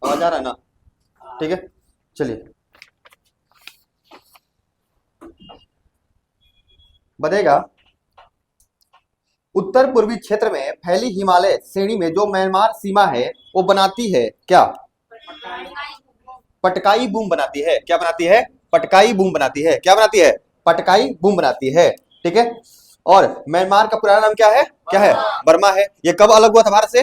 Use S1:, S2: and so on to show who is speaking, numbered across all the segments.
S1: आवाज आ रहा है ना? ठीक है, चलिए बताइएगा। उत्तर पूर्वी क्षेत्र में फैली हिमालय श्रेणी में जो म्यांमार सीमा है वो बनाती है क्या? पटकाई बूम बनाती है। क्या बनाती है? पटकाई बूम बनाती है। क्या बनाती है? पटकाई बूम बनाती है। ठीक है। और म्यांमार का पुराना नाम क्या है? क्या है? बर्मा है। ये कब अलग हुआ था भारत से?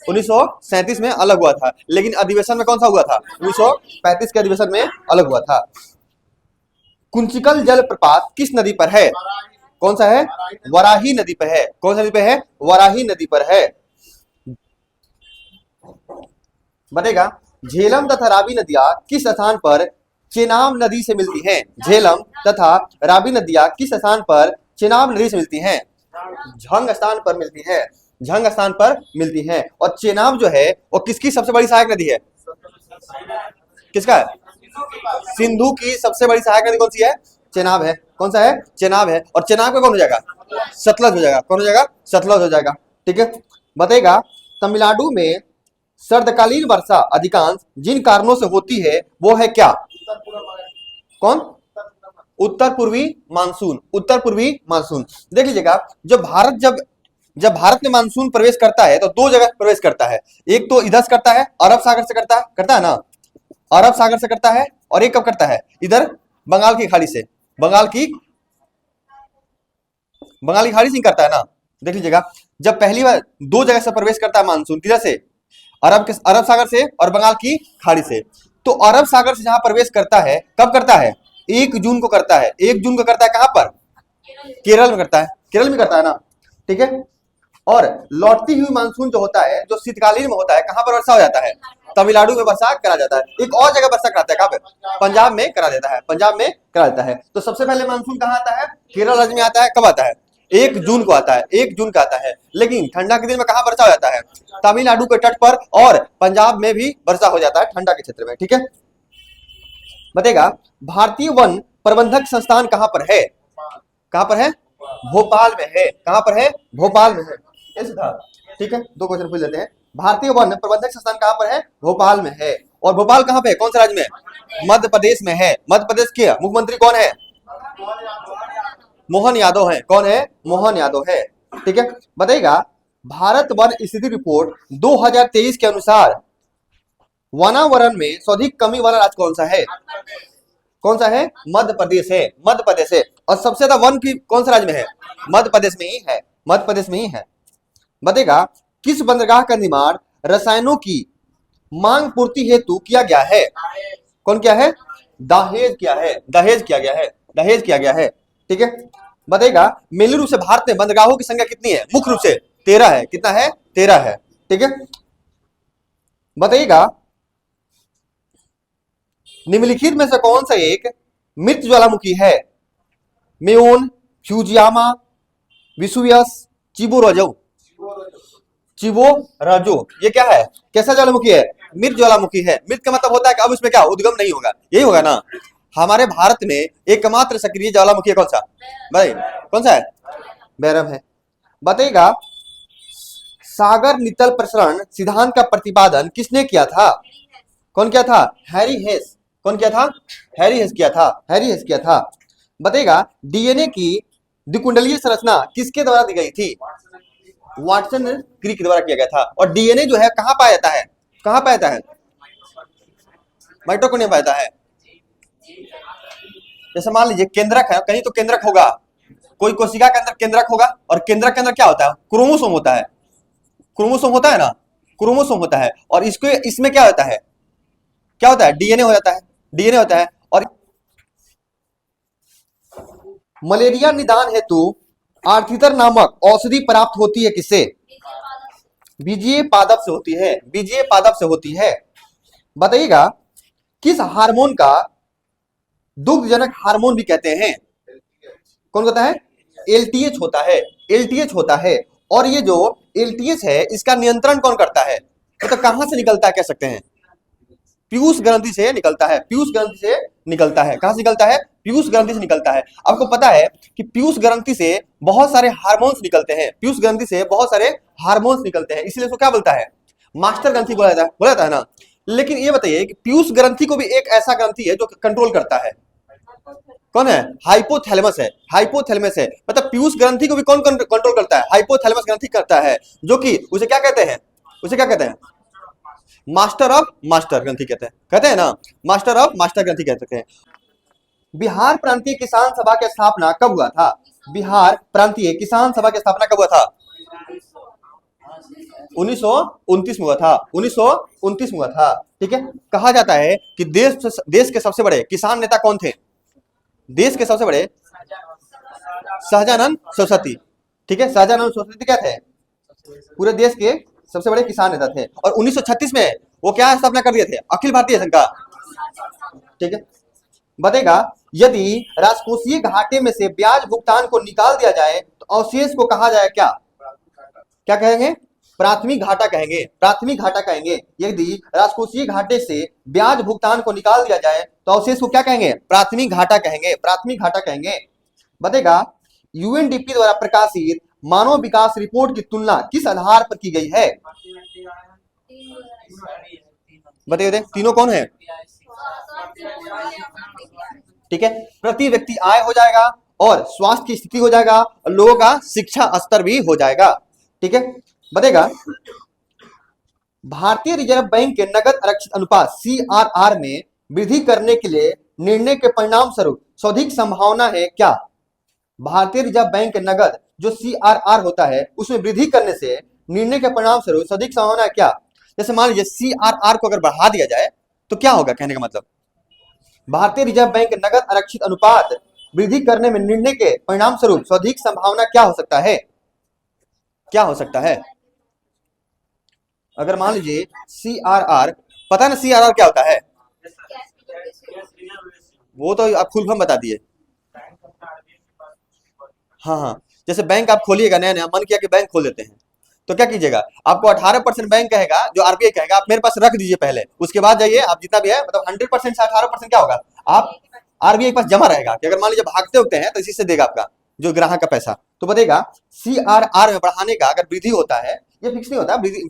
S1: 1937 में अलग हुआ था। लेकिन अधिवेशन में कौन सा हुआ था? 1935 के अधिवेशन में अलग हुआ था। कुंचिकल जलप्रपात किस नदी पर है? कौन सा है? वराही नदी पर है। कौन सा नदी पर है? वराही नदी पर है। बनेगा। झेलम तथा रावी नदियां किस स्थान पर चेनाब नदी से मिलती हैं? झेलम तथा रावी नदियां किस स्थान पर चेनाब नदी से मिलती हैं? झंग स्थान पर मिलती है। झंग स्थान पर मिलती है। और चेनाब जो है वो किसकी सबसे बड़ी सहायक नदी है? किसका है? सिंधु की सबसे बड़ी सहायक नदी कौन सी है? चेनाब है। कौन सा है? चेनाब है। और चेनाब का कौन हो जाएगा? सतलज हो जाएगा। कौन हो जाएगा? सतलज हो जाएगा। ठीक है। बताइएगा। तमिलनाडु में सर्दकालीन वर्षा अधिकांश जिन कारणों से होती है वो है क्या? कौन? उत्तर पूर्वी मानसून। उत्तर पूर्वी मानसून। देख लीजिएगा। जब भारत में मानसून प्रवेश करता है तो दो जगह प्रवेश करता है। एक तो इधर से करता है, अरब सागर से करता है ना? अरब सागर से करता है। और एक कब करता है? इधर बंगाल की खाड़ी से। बंगाल की खाड़ी से करता है ना? देख लीजिएगा। जब पहली बार दो जगह से प्रवेश करता है मानसून, किधर से? अरब सागर से और बंगाल की खाड़ी से। तो अरब सागर से जहां प्रवेश करता है कब करता है? 1 जून को करता है। 1 जून को करता है। कहां पर? केरल में करता है। केरल में करता है ना? ठीक है। और लौटती हुई मानसून जो होता है, जो शीतकालीन में होता है, कहां पर वर्षा हो जाता है? तमिलनाडु में वर्षा करा जाता है। एक और जगह वर्षा कराता है। कहां पे? पंजाब में करा देता है। पंजाब में करा देता है। तो सबसे पहले मानसून कहां आता है? केरल राज्य में आता है। कब आता है? 1 जून को आता है। 1 जून का आता है। लेकिन ठंडा के दिन में कहां वर्षा हो जाता है? तमिलनाडु के तट पर और पंजाब में भी वर्षा हो जाता है ठंडा के क्षेत्र में। ठीक है। बताएगा। भारतीय वन प्रबंधक संस्थान कहां पर है? कहां पर है? भोपाल में है। कहां पर है? भोपाल में है। ऐसे था। ठीक है। 2 क्वेश्चन पूछ लेते हैं। भारतीय वन प्रबंधक संस्थान कहां पर है? भोपाल में है। और भोपाल कहां पे है? कौन से राज्य में? मध्य प्रदेश में है। मध्य प्रदेश के मुख्यमंत्री कौन है? मोहन यादव है। कौन है? मोहन यादव है। ठीक है। बताइएगा। भारत वन स्थिति रिपोर्ट 2023 के अनुसार वनावरण में सर्वाधिक कमी वाला राज्य कौन सा है? कौन सा है? मध्य प्रदेश है। मध्य प्रदेश है। और सबसे ज्यादा वन की कौन सा राज्य में है? मध्य प्रदेश में ही है। मध्य प्रदेश में ही है। बताएगा। किस बंदरगाह का निर्माण रसायनों की मांग पूर्ति हेतु किया गया है? कौन किया है? दहेज किया है। दहेज किया गया है। दहेज किया गया है। ठीक है। बताइएगा। मेलू रूप से भारत में बंदरगाहों की संख्या कितनी है? मुख्य रूप से 13 है। कितना है? 13 है। ठीक है। बताइएगा। निम्नलिखित में से कौन सा एक मृत ज्वालामुखी है? मेओन, फ्यूजियामा, विसुवियस, चिबोराजो। चिबोराजो। ये क्या है? कैसा ज्वालामुखी है? मृत ज्वालामुखी है। मृत का मतलब होता है कि अब इसमें क्या उद्गम नहीं होगा। यही होगा ना? हमारे भारत में एकमात्र सक्रिय ज्वालामुखी कौन सा? भाई कौन सा है? बैरम है। बताइएगा। सागर नितल प्रसरण सिद्धांत का प्रतिपादन किसने किया था? कौन किया था? हैरी हेस। कौन किया था? हैरी हेस किया था। हैरी हेस किया था। बताइएगा। डीएनए की द्विकुंडलीय संरचना किसके द्वारा दी गई थी? वाटसन क्रिक द्वारा किया गया था। और डीएनए जो है कहां पाया जाता है? कहां पाया जाता है? माइटोकॉन्ड्रिया पाया जाता है। जैसे मान लीजिए केंद्रक है, कहीं तो केंद्रक होगा, कोई कोशिका के अंदर केंद्रक होगा। और केंद्रक के अंदर क्या होता है? क्रोमोसोम होता है। क्रोमोसोम होता है ना? क्रोमोसोम होता है। और इसको इसमें क्या होता है? क्या होता है? डीएनए हो जाता है। डीएनए होता है। और मलेरिया निदान हेतु आर्थितर नामक औषधि प्राप्त होती है किससे? बीजीय पादप से होती है। बीजीय पादप से होती है। बताइएगा। किस हार्मोन का दुग्धजनक हार्मोन भी कहते हैं? कौन कहता है? एलटीएच होता है। एलटीएच होता है। और ये जो एलटीएच है इसका नियंत्रण कौन करता है? तो कहां से निकलता है कह सकते हैं? पीयूष ग्रंथि से निकलता है। पीयूष ग्रंथि से निकलता है। कहां से निकलता है? पीयूष ग्रंथि से निकलता है। आपको पता है कि पीयूष ग्रंथि से बहुत सारे हार्मोन्स निकलते हैं। पीयूष ग्रंथि से बहुत सारे हार्मोन्स निकलते हैं। इसलिए उसको क्या बोलता है? मास्टर ग्रंथि बोला जाता है ना? लेकिन ये बताइए कि पीयूष ग्रंथि को भी एक ऐसा ग्रंथि है जो कंट्रोल करता है, कौन है? हाइपोथैलेमस है, हाइपोथैलेमस है। मतलब पीयूष ग्रंथि को भी कौन कंट्रोल करता है? हाइपोथैलेमस ग्रंथि करता है, जो कि उसे क्या कहते हैं? उसे क्या कहते हैं? मास्टर ऑफ मास्टर ग्रंथि कहते हैं ना, मास्टर ऑफ मास्टर ग्रंथि कहते हैं। बिहार प्रांतीय किसान सभा की स्थापना कब हुआ था? बिहार प्रांतीय किसान सभा की स्थापना कब हुआ था? 1929 में हुआ था, 1929 में हुआ था। ठीक है, कहा जाता है कि देश के सबसे बड़े किसान नेता कौन थे? देश के सबसे बड़े शाहजानंद सरस्वती। ठीक है, शाहजानंद सरस्वती क्या थे? पूरे देश के सबसे बड़े किसान नेता थे। और 1936 में वो क्या स्थापना कर दिए थे? अखिल भारतीय संघ का। ठीक है, बताएगा यदि राजकोषीय घाटे में से ब्याज भुगतान को निकाल दिया जाए तो अवशेष को कहा जाए क्या? क्या कहेंगे? प्राथमिक घाटा कहेंगे, प्राथमिक घाटा कहेंगे। यदि राजकोषीय घाटे से ब्याज भुगतान को निकाल दिया जाए तो अवशेष को क्या कहेंगे? प्राथमिक घाटा कहेंगे, प्राथमिक घाटा कहेंगे। बताएगा यूएनडीपी द्वारा प्रकाशित मानव विकास रिपोर्ट की तुलना किस आधार पर की गई है? बताइए तीनों कौन है? ठीक है, प्रति व्यक्ति आय हो जाएगा, और स्वास्थ्य की स्थिति हो जाएगा, और लोगों का शिक्षा स्तर भी हो जाएगा। ठीक है, बताएगा भारतीय रिजर्व बैंक के नकद आरक्षित अनुपात सीआरआर में वृद्धि करने के लिए निर्णय के परिणाम स्वरूप सर्वाधिक संभावना है क्या? भारतीय रिजर्व बैंक के नकद जो सीआरआर होता है उसमें वृद्धि करने से निर्णय के परिणाम स्वरूप सर्वाधिक संभावना है क्या? जैसे मान लीजिए सीआरआर को अगर बढ़ा दिया जाए तो क्या होगा? कहने का मतलब भारतीय रिजर्व बैंक के नकद आरक्षित अनुपात वृद्धि करने में निर्णय के परिणाम स्वरूप सर्वाधिक संभावना क्या हो सकता है? क्या हो सकता है? अगर मान लीजिए सीआरआर, पता है ना सीआरआर क्या होता है? वो तो आप फुल फॉर्म बता दिए। हाँ हाँ, जैसे बैंक आप खोलिएगा, नया नया मन किया कि बैंक खोल देते हैं, तो क्या कीजिएगा? आपको 18% बैंक कहेगा, जो आरबीआई कहेगा, आप मेरे पास रख दीजिए पहले, उसके बाद जाइए आप जितना भी है, मतलब 100% से 18% क्या होगा? आप आरबीआई के पास जमा रहेगा कि अगर मान लीजिए भागते उगते हैं तो इसी से देगा आपका जो ग्राहक का पैसा। तो बताएगा सीआरआर में बढ़ाने का अगर वृद्धि होता है, ये फिक्स नहीं होता, वृद्धि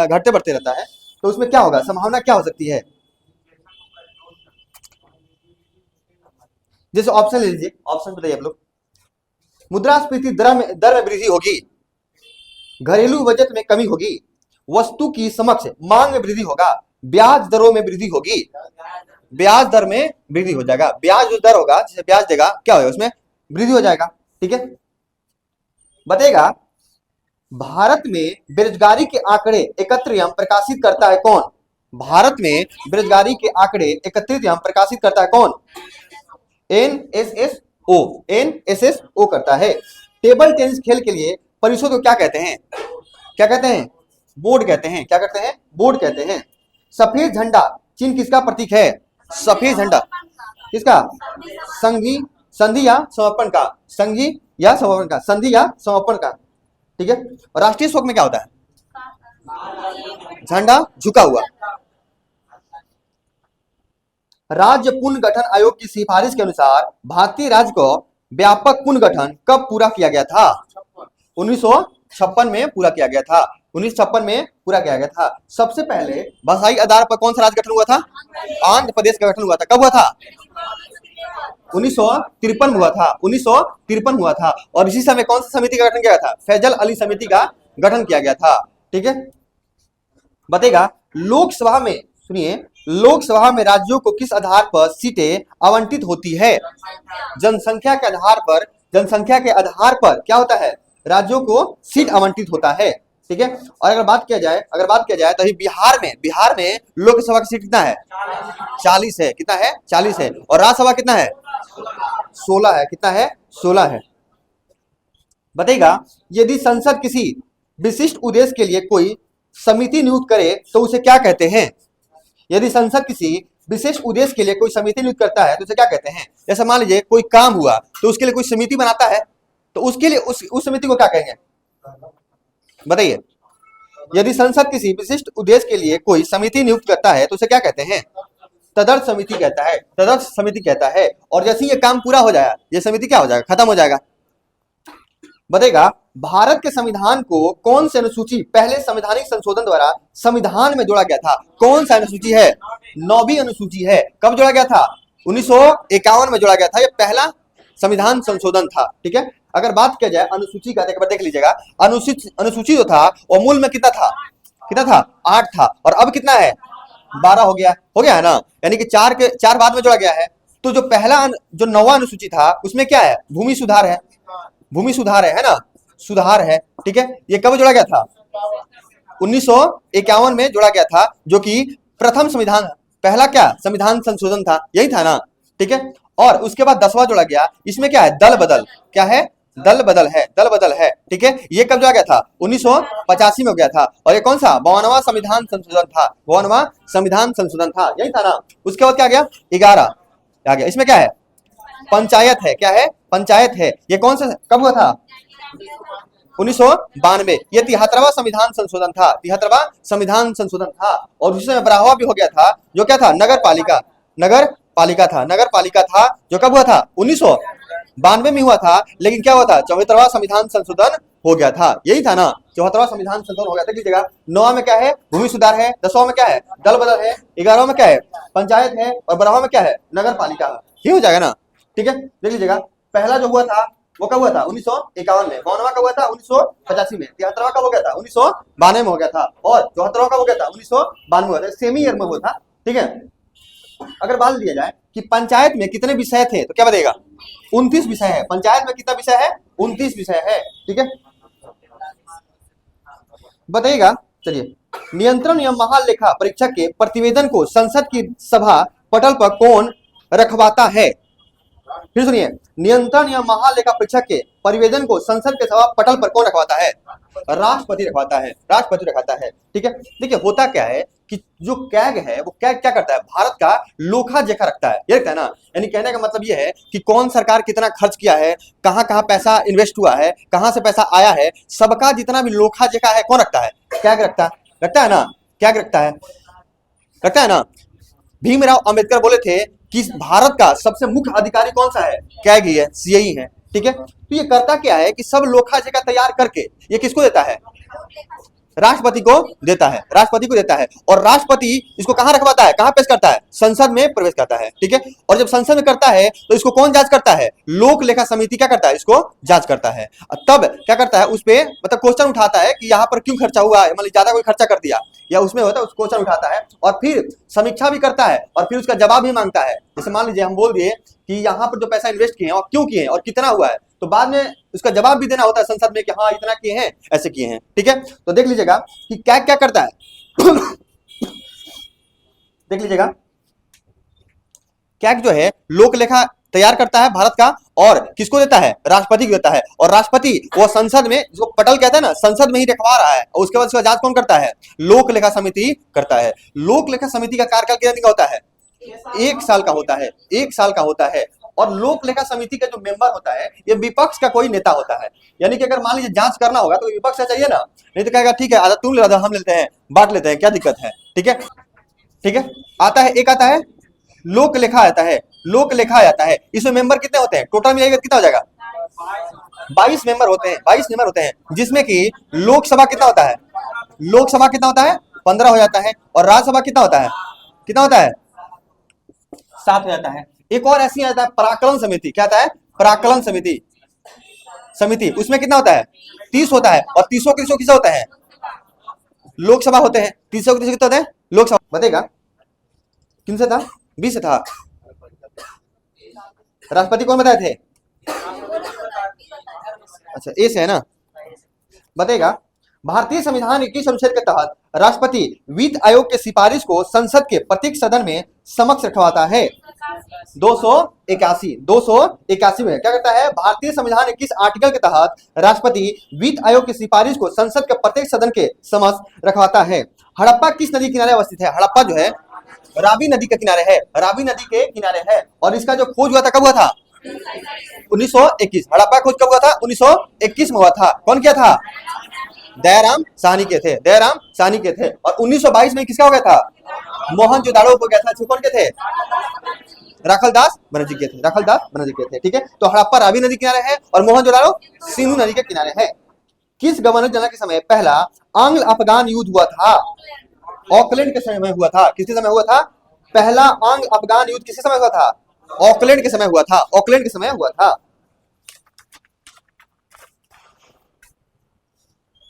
S1: घटते बढ़ते रहता है, तो उसमें क्या होगा? संभावना क्या हो सकती है? जैसे ऑप्शन ले लीजिए, ऑप्शन बताइए आप लोग। मुद्रास्फीति दर में वृद्धि होगी, घरेलू बजट में कमी होगी, वस्तु की समक्ष मांग में वृद्धि होगा, ब्याज दरों में वृद्धि होगी। ब्याज दर में वृद्धि हो जाएगा, ब्याज जो दर होगा, जिसे ब्याज देगा, क्या होगा? उसमें वृद्धि हो जाएगा। ठीक है, बताएगा भारत में बेरोजगारी के आंकड़े एकत्रित एवं प्रकाशित करता है कौन? भारत में बेरोजगारी के आंकड़े एकत्रित एवं प्रकाशित करता है कौन? एनएसएसओ, एनएसएसओ करता है। टेबल टेनिस खेल के लिए परिषद को क्या कहते हैं? क्या कहते हैं? बोर्ड कहते हैं। क्या कहते हैं? बोर्ड कहते हैं। सफेद झंडा चिन्ह किसका प्रतीक है? सफेद झंडा किसका? संघी, संधि या समर्पण का, संघी या समर्पण का, संधि या समर्पण का। ठीक है, और राष्ट्रीय शोक में क्या होता है? झंडा झुका हुआ। राज्य पुनर्गठन आयोग की सिफारिश के अनुसार भारतीय राज्य को व्यापक पुनर्गठन कब पूरा किया गया था? 1956 में पूरा किया गया था, 1956 में पूरा किया गया था। सबसे पहले भाषाई आधार पर कौन सा राज्य गठन हुआ था? आंध्र प्रदेश का गठन हुआ था। कब हुआ था? 1953 में हुआ था, 1953 हुआ था। और इसी समय कौन सी समिति का गठन किया था? फैजल अली समिति का गठन किया गया था। ठीक है, बताएगा लोकसभा में, सुनिए, लोकसभा में राज्यों को किस आधार पर सीटें आवंटित होती है? जनसंख्या के आधार पर, जनसंख्या के आधार पर क्या होता है? राज्यों को सीट आवंटित होता है। ठीक है, और अगर बात किया जाए तो बिहार में लोकसभा की सीट कितना है? 40 है। कितना है? 40 है। और राज्यसभा कितना है? 16 है। कितना है? 16 है। बताइएगा यदि संसद किसी विशिष्ट उद्देश्य के लिए कोई समिति नियुक्त करे तो उसे क्या कहते हैं? यदि संसद किसी विशेष उद्देश्य के लिए कोई समिति नियुक्त करता है तो उसे क्या कहते हैं? जैसे मान लीजिए कोई काम हुआ तो उसके लिए कोई समिति बनाता है, तो उसके लिए उस समिति को क्या कहेंगे? बताइए, यदि संसद किसी विशिष्ट उद्देश्य के लिए कोई समिति नियुक्त करता है तो उसे क्या कहते हैं? तदर्थ समिति कहता है, तदर्थ समिति कहता है। और जैसे ये काम पूरा हो जाएगा, ये समिति क्या हो जाएगा? खत्म हो जाएगा। बताएगा भारत के संविधान को कौन सी अनुसूची पहले संवैधानिक संशोधन द्वारा संविधान में जोड़ा गया था? कौन सा अनुसूची है? 9वीं अनुसूची है। कब जोड़ा गया था? 1951 में जोड़ा गया था। ये पहला संविधान संशोधन था। ठीक है, अगर बात किया जाए अनुसूची का, एक बार देख लीजिएगा। अनुसूची जो था वो मूल में कितना था? 8 था, और अब कितना है? 12 हो गया है ना, यानी कि चार बाद में जोड़ा गया है। तो जो पहला जो 9वां अनुसूची था उसमें क्या है? भूमि सुधार है, है ना, सुधार है। ठीक है, ये कब जोड़ा गया था? 1951 में जोड़ा गया था, जो कि प्रथम संविधान, पहला क्या संविधान संशोधन था, यही था ना। ठीक है, और उसके बाद 10वां जोड़ा गया। इसमें क्या है? दल बदल। क्या है? दल बदल है। ठीक है, ये कब जोड़ा गया था? 1985 में हो गया था। और ये कौन सा? 52वां संविधान संशोधन था। 52वां संविधान संशोधन था, यही था ना। उसके बाद क्या गया? 11 आ गया। इसमें क्या है? पंचायत है। क्या है? पंचायत है। ये कौन सा कब हुआ था? 1992। ये 73वां संविधान संशोधन था। 73वां संविधान संशोधन था। और उसी में बढ़ावा भी हो गया था, जो क्या था? नगर पालिका था, जो कब हुआ था? 1992 में हुआ था। लेकिन क्या हुआ था? 74वां संविधान संशोधन हो गया था, यही था ना। 74वां संविधान संशोधन हो गया था। लीजिएगा 9वां में क्या है? भूमि सुधार है। 10वां में क्या है? दल बदल है। 11वां में क्या है? पंचायत है। और 12वां में क्या है? नगर पालिका है। ये हो जाएगा ना। ठीक है, देख लीजिएगा। पहला जो हुआ था वो कब हुआ था? 1951 में। 52वां कब हुआ था? 1985 में। 73वां कब हो गया था? 1992 में हो गया था। और 74वां कब हो गया था? 1992 में हुआ था। सेमी ईयर में हुआ था। ठीक है, अगर बात दिया जाए कि पंचायत में कितने विषय थे, तो क्या बताएगा? 29 विषय है। पंचायत में कितना विषय है? 29 विषय है। ठीक है, बताइएगा। चलिए, नियंत्रण एवं महालेखा परीक्षक के प्रतिवेदन को संसद की सभा पटल पर कौन रखवाता है? फिर सुनिए, नियंत्रण या महालेखा परीक्षक के परिवेदन को संसद के सभा पटल पर कौन रखवाता है? राष्ट्रपति रखवाता है। ठीक है, देखिए होता क्या है कि जो कैग है वो कैग क्या करता है? भारत का लोखा जोखा रखता है, ये रखता है ना। यानी कहने का मतलब ये है कि कौन सरकार कितना खर्च किया है, कहाँ कहाँ पैसा इन्वेस्ट हुआ है, कहाँ से पैसा आया है, सबका जितना भी लोखा जोखा है कौन रखता है? कैग रखता है ना। कैग रखता है ना। भीमराव अंबेडकर बोले थे कि भारत का सबसे मुख्य अधिकारी कौन सा है? कैग ही है, सीआई है। ठीक है, तो ये करता क्या है कि सब लोखा जोखा तैयार करके ये किसको देता है? राष्ट्रपति को देता है। और राष्ट्रपति इसको कहां रखवाता है? कहां पेश करता है? संसद में प्रवेश करता है। ठीक है, और जब संसद में करता है तो इसको कौन जांच करता है? लोक लेखा समिति क्या करता है? इसको जांच करता है। तब क्या करता है? उस पे मतलब क्वेश्चन उठाता है कि यहाँ पर क्यों खर्चा हुआ है, मतलब ज्यादा कोई खर्चा कर दिया या उसमें होता है, उस क्वेश्चन उठाता है और फिर समीक्षा भी करता है और फिर उसका जवाब भी मांगता है। जैसे मान लीजिए हम बोल दिए कि यहाँ पर जो पैसा इन्वेस्ट किए हैं और क्यों किए हैं और कितना हुआ है, तो बाद में उसका जवाब भी देना होता है संसद में कि हाँ इतना किए हैं, ऐसे किए हैं। ठीक है, तो देख लीजिएगा कि क्या करता है। देख लीजिएगा, कैग जो है लोक लेखा तैयार करता है भारत का और किसको देता है? राष्ट्रपति को देता है। और राष्ट्रपति वो संसद में, जो पटल कहता है ना, संसद में ही रखवा रहा है। और उसके बाद उसका जांच कौन करता है? लोक लेखा समिति करता है। लोक लेखा समिति का कार्यकाल कितने दिन का होता है? 1 साल का होता है। 1 साल का होता है। और लोक लेखा समिति का जो मेंबर होता है ये विपक्ष का कोई नेता होता है। यानी कि अगर मान लीजिए जांच करना होगा तो विपक्ष से चाहिए ना, नहीं तो कहेगा ठीक है आधा तुम ले लो हम लेते हैं, बांट लेते हैं, क्या दिक्कत है। ठीक है, आता है एक आता है लोक लेखा आता है। इसमें मेंबर कितने होते हैं? टोटल मिलाएगा कितना हो जाएगा? 22 मेंबर होते हैं। जिसमें कि लोकसभा कितना होता है? 15 हो जाता है। और राज्यसभा कितना होता है? 7 हो जाता है। एक और ऐसी आता है पराकलन समिति। क्या आता है? पराकलन समिति। उसमें कितना होता है? 30 होता है। और 30 किससे होता है? लोकसभा होते हैं। 30 कितने होते हैं? लोकसभा। बताएगा किन से था? 20 से था। राष्ट्रपति कौन बताए थे? अच्छा, ए से है ना। बताएगा भारतीय संविधान 21 अनुच्छेद के तहत राष्ट्रपति वित्त आयोग के सिफारिश को संसद के प्रत्येक सदन में समक्ष रखवाता है। 281 में क्या करता है? भारतीय संविधान 21 आर्टिकल के तहत राष्ट्रपति वित्त आयोग की सिफारिश को संसद के प्रत्येक सदन के समक्ष रखवाता है। हड़प्पा किस नदी किनारे अवस्थित है? हड़प्पा जो है रावी नदी के किनारे है। और इसका जो खोज हुआ था कब हुआ था? 1921। हड़प्पा खोज कब हुआ था? 1921 में हुआ था। कौन किया था? दयाराम साहनी के थे। और 1922 में किसका हो गया था? मोहनजोदाड़ो हो गया था। कौन के थे? राखलदास बनर्जी के थे, राखलदास बनर्जी के थे। ठीक है, तो हड़प्पा रावी नदी किनारे है और मोहनजोदाड़ो सिंधु नदी के किनारे है। किस गवर्नर जनरल के समय पहला आंग्ल अफगान युद्ध हुआ था? ऑकलैंड के समय में हुआ था। किसके समय हुआ था? पहला आंग्ल अफगान युद्ध किसके समय हुआ था? ऑकलैंड के समय हुआ था, ऑकलैंड के समय हुआ था।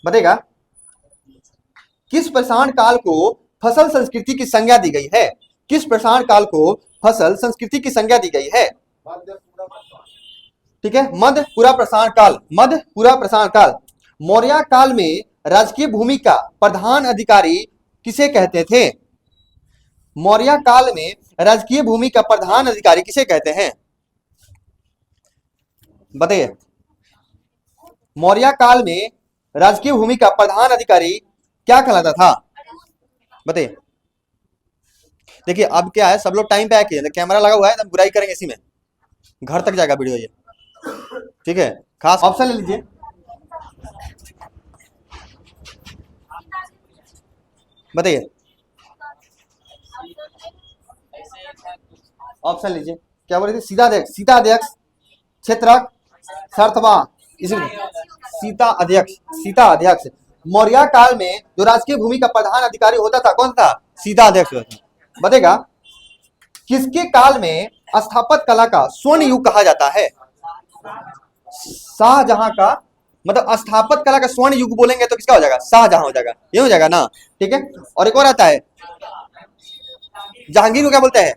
S1: बताएगा किस प्रसारण काल को फसल संस्कृति की संज्ञा दी गई है? किस प्रसारण काल को फसल संस्कृति की संज्ञा दी गई है? ठीक है, मध्यपुरा प्रसारण काल, मध्यपुरा प्रसारण काल। मौर्य काल में राजकीय भूमि का प्रधान अधिकारी किसे कहते थे? मौर्य काल में राजकीय भूमि का प्रधान अधिकारी किसे कहते हैं? बताइए, मौर्य काल में राजकीय भूमि का प्रधान अधिकारी क्या कहलाता था? बताइए। देखिए अब क्या है, सब लोग टाइम पे आके, कैमरा लगा हुआ है तो बुराई करेंगे इसी में, घर तक जाएगा वीडियो ये। ठीक है, खास ऑप्शन ले लीजिए। बताइए, ऑप्शन लीजिए। क्या बोले थे? सीता अध्यक्ष, सीता अध्यक्ष, क्षेत्रक, शर्तवा, इसमें सीता अध्यक्ष, सीता अध्यक्ष। मौर्य काल में जो राजकीय भूमि का प्रधान अधिकारी होता था कौन था? सीता अध्यक्ष होता था। बताएगा किसके काल में स्थापत्य कला का स्वर्ण युग कहा जाता है? शाहजहां का, मतलब स्थापत्य कला का स्वर्ण युग बोलेंगे तो किसका हो जाएगा? शाहजहां हो जाएगा, ये हो जाएगा ना। ठीक है, और एक और आता है जहांगीर को क्या बोलते हैं?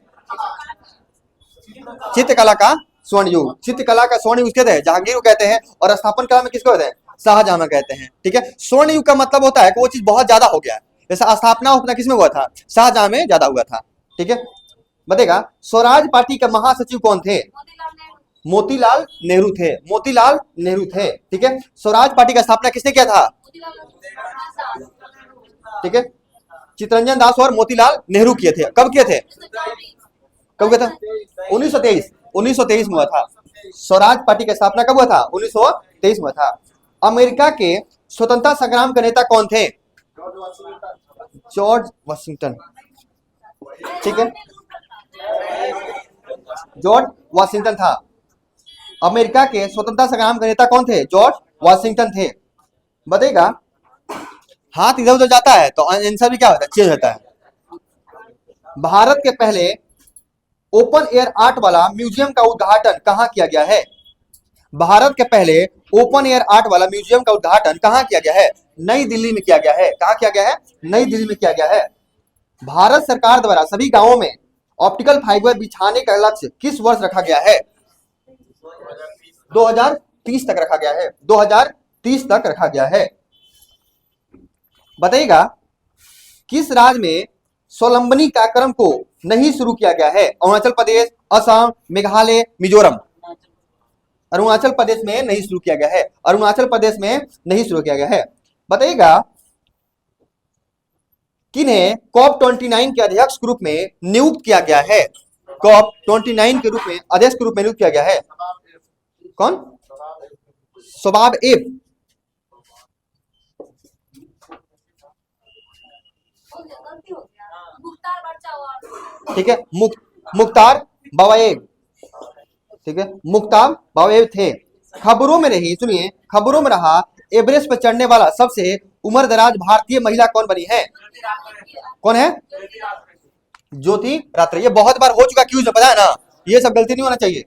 S1: चित्रकला का स्वर्ण युग, चित्रकला का स्वर्ण युग कहते हैं जहांगीर को कहते हैं, और स्थापन कला में किसको कहते हैं? शाहजहां कहते हैं। ठीक है, स्वर्ण युग का मतलब होता है कि वो चीज बहुत ज्यादा हो गया है। जैसे स्थापना उपना किसमें हुआ था? शाहजहां में ज्यादा हुआ था। ठीक है, बताएगा स्वराज पार्टी के महासचिव कौन थे? मोतीलाल नेहरू थे, मोतीलाल नेहरू थे। ठीक है, स्वराज पार्टी का स्थापना किसने किया था? ठीक है, चित्तरंजन दास और मोतीलाल नेहरू किए थे। कब किए थे? कब किया था? 1923, 1923 में हुआ था। स्वराज पार्टी की स्थापना कब हुआ था? 1923 में हुआ था। अमेरिका के स्वतंत्रता संग्राम के नेता कौन थे? George Washington. ठीक है, जॉर्ज वाशिंगटन था। अमेरिका के स्वतंत्रता संग्राम के नेता कौन थे? जॉर्ज वाशिंगटन थे। बताइएगा हाथ इधर उधर जाता है तो आंसर भी क्या होता है? चेंज होता है। भारत के पहले ओपन एयर आर्ट वाला म्यूजियम का उद्घाटन कहां किया गया है? भारत के पहले ओपन एयर आर्ट वाला म्यूजियम का उद्घाटन कहां किया गया है? नई दिल्ली में किया गया है। कहां किया गया है? नई दिल्ली में किया गया है। भारत सरकार द्वारा सभी गांवों में ऑप्टिकल फाइबर बिछाने का लक्ष्य किस वर्ष रखा गया है? 2030 तक रखा गया है, 2030 तक रखा गया है। बताइएगा किस राज्य में स्वावलंबनी कार्यक्रम को नहीं शुरू किया गया है? अरुणाचल प्रदेश, असम, मेघालय, मिजोरम। अरुणाचल प्रदेश में नहीं शुरू किया गया है, अरुणाचल प्रदेश में नहीं शुरू किया गया है। बताइएगा किन्हें कॉप 29 के अध्यक्ष के रूप में नियुक्त किया गया है? कॉप 29 के रूप में अध्यक्ष के रूप में नियुक्त किया गया है कौन? शोबाब एब। ठीक है, मुख्तार बावाएब। ठीक है, मुख्तार बावाएब थे। खबरों में रही, सुनिए, खबरों में रहा एवरेस्ट पर चढ़ने वाला सबसे उम्रदराज भारतीय महिला कौन बनी है? कौन है? ज्योति रात्रे। ये बहुत बार हो चुका क्यूज में, पता है ना, ये सब गलती नहीं होना चाहिए।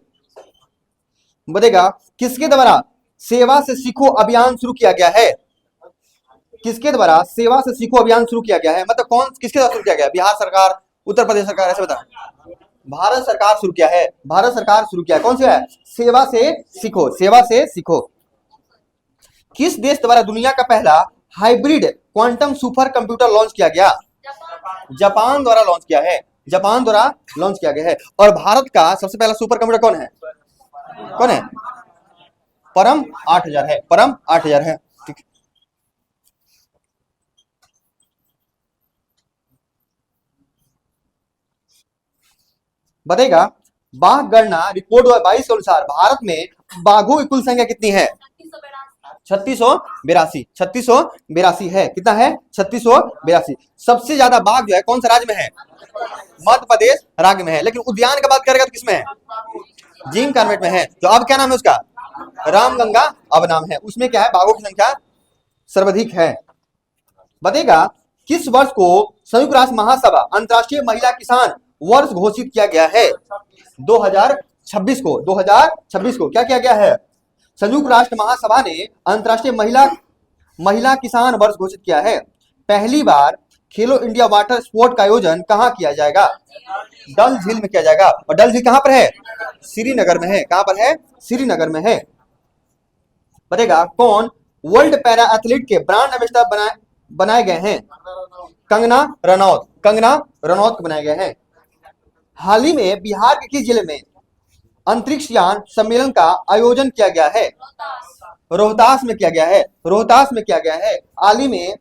S1: बताएगा किसके द्वारा सेवा से सीखो अभियान शुरू किया गया है? किसके द्वारा सेवा से सीखो अभियान शुरू किया गया है? मतलब कौन, किसके द्वारा शुरू किया गया? बिहार सरकार, उत्तर प्रदेश सरकार, ऐसे बता। भारत सरकार शुरू किया है, भारत सरकार शुरू किया है। कौन सा है? सेवा से सीखो, सेवा से सीखो। किस देश द्वारा दुनिया का पहला hybrid quantum super computer launch किया गया? जापान द्वारा लॉन्च किया है, जापान द्वारा लॉन्च किया गया है। और भारत का सबसे पहला सुपर कंप्यूटर कौन है? कौन है? परम 8000 है, परम 8000 है। ठीक, बताएगा बाघ गणना रिपोर्ट 2022 के अनुसार भारत में बाघों की कुल संख्या कितनी है? 3682, 3682 है। कितना है? 3682। सबसे ज्यादा बाघ जो है कौन सा राज्य में है? मध्य प्रदेश राज्य में है। लेकिन उद्यान की बात करेगा तो किसमें है? जिम कॉर्बेट में है। तो अब क्या नाम है उसका? रामगंगा अब नाम है। उसमें क्या है? बाघों की संख्या सर्वाधिक है। बताइएगा किस वर्ष को संयुक्त राष्ट्र महासभा अंतर्राष्ट्रीय महिला किसान वर्ष घोषित किया गया है? 2026 को। 2026 को क्या किया गया है? संयुक्त राष्ट्र महासभा ने अंतर्राष्ट्रीय महिला किसान वर्ष घोषित किया है। पहली बार खेलो इंडिया वाटर स्पोर्ट का आयोजन कहाँ किया जाएगा? डल झील में किया जाएगा। और डल झील कहाँ पर है? श्रीनगर में है। कहाँ पर है? श्रीनगर में है। बताएगा कौन वर्ल्ड पैरा एथलीट के ब्रांड एम्बेसडर बनाए गए हैं? कंगना रनौत। कंगना रनौत को बनाए गए हैं। हाल ही में बिहार के किस जिले में अंतरिक्ष यान सम्मेलन का आयोजन किया गया है? रोहतास में किया गया है। रोहतास में किया गया है। हाल ही में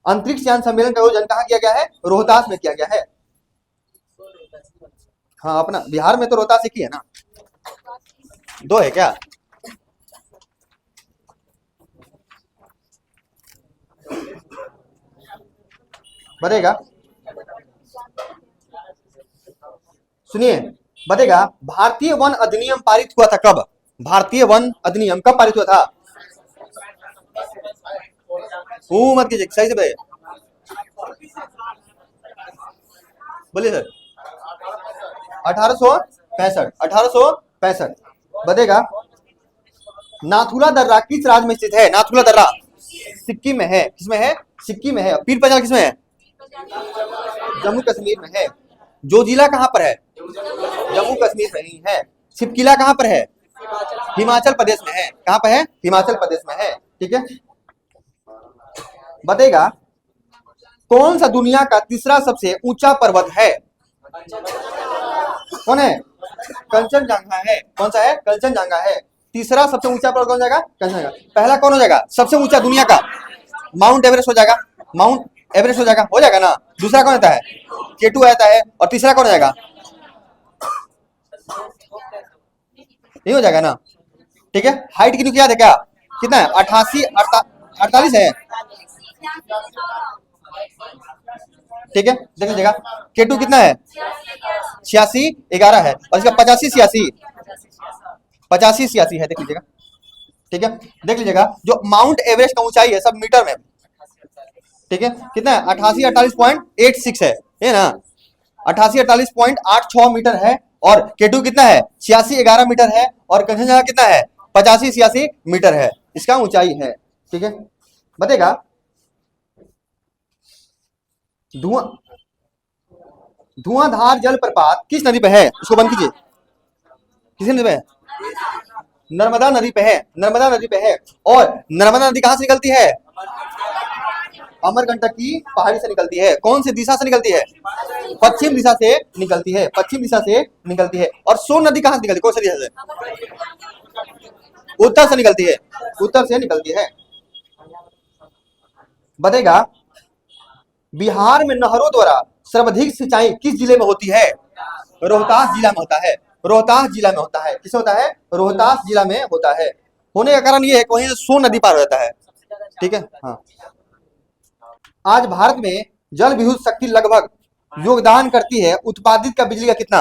S1: अंतरिक्ष यान सम्मेलन का आयोजन कहाँ किया गया है? रोहतास में किया गया है। हाँ, अपना बिहार में तो रोहतास एक ही है ना, दो है क्या? बताएगा, सुनिए, बताएगा भारतीय वन अधिनियम पारित हुआ था कब? भारतीय वन अधिनियम कब पारित हुआ था? मत कीजिए, सही से बताइए, बोलिए सर। 1865। 1865। बताएगा नाथुला दर्रा किस राज्य में स्थित है? नाथुला दर्रा सिक्किम में है। किसमें है? सिक्किम में है। पीर पंजाल किसमें है? जम्मू कश्मीर में है। जोजिला कहाँ पर है? जम्मू कश्मीर में ही है। छिपकिला कहाँ पर है? हिमाचल प्रदेश में है। कहाँ पर है? हिमाचल प्रदेश में है। ठीक है। बताएगा कौन सा दुनिया का तीसरा सबसे ऊंचा पर्वत है? कौन है? कंचनजंगा है। कौन सा है? कंचनजंगा है। तीसरा सबसे ऊंचा पर्वत कौन जाएगा? कंचनजंगा। पहला कौन हो जाएगा सबसे ऊंचा दुनिया का? माउंट एवरेस्ट हो जाएगा। माउंट एवरेस्ट हो जाएगा। हो जाएगा ना। दूसरा कौन आता है? केटू आता है। और तीसरा कौन हो जाएगा? नहीं हो जाएगा ना। ठीक है। हाइट कितनी याद है क्या? कितना है? 88 48 है। ठीक है, देख लीजिएगा। केटू कितना है? 86 11 है। और इसका 85 86 85 86 है। देख लीजिएगा। ठीक है, देख लीजिएगा। जो माउंट एवरेस्ट का ऊंचाई है सब मीटर में। ठीक है, कितना है? 88 48.86 है ना। 88 48.86 मीटर है। और केटू कितना है? 86 11 मीटर है। और कंचनजंगा कितना है? 85 86 मीटर है। इसका ऊंचाई है। ठीक है। बताएगा धुआंधार जलप्रपात किस नदी पे है? उसको बंद कीजिए। किस नदी पे है? नर्मदा नदी पे है। नर्मदा नदी पे है। और नर्मदा नदी कहां से निकलती है? अमरकंटक की पहाड़ी से निकलती है। कौन सी दिशा से निकलती है? पश्चिम दिशा से निकलती है। पश्चिम दिशा से निकलती है। और सोन नदी कहां से निकलती है? कौन सी दिशा से? उत्तर से निकलती है। उत्तर से निकलती है। बताएगा बिहार में नहरों द्वारा सर्वाधिक सिंचाई किस जिले में होती है? रोहतास जिला में होता है। रोहतास जिला में होता है। किस होता है? रोहतास जिला में होता है। होने का कारण यह है कि वहीं से सोन नदी पार होता है। ठीक है। हाँ, आज भारत में जल विद्युत शक्ति लगभग योगदान करती है उत्पादित का बिजली का कितना?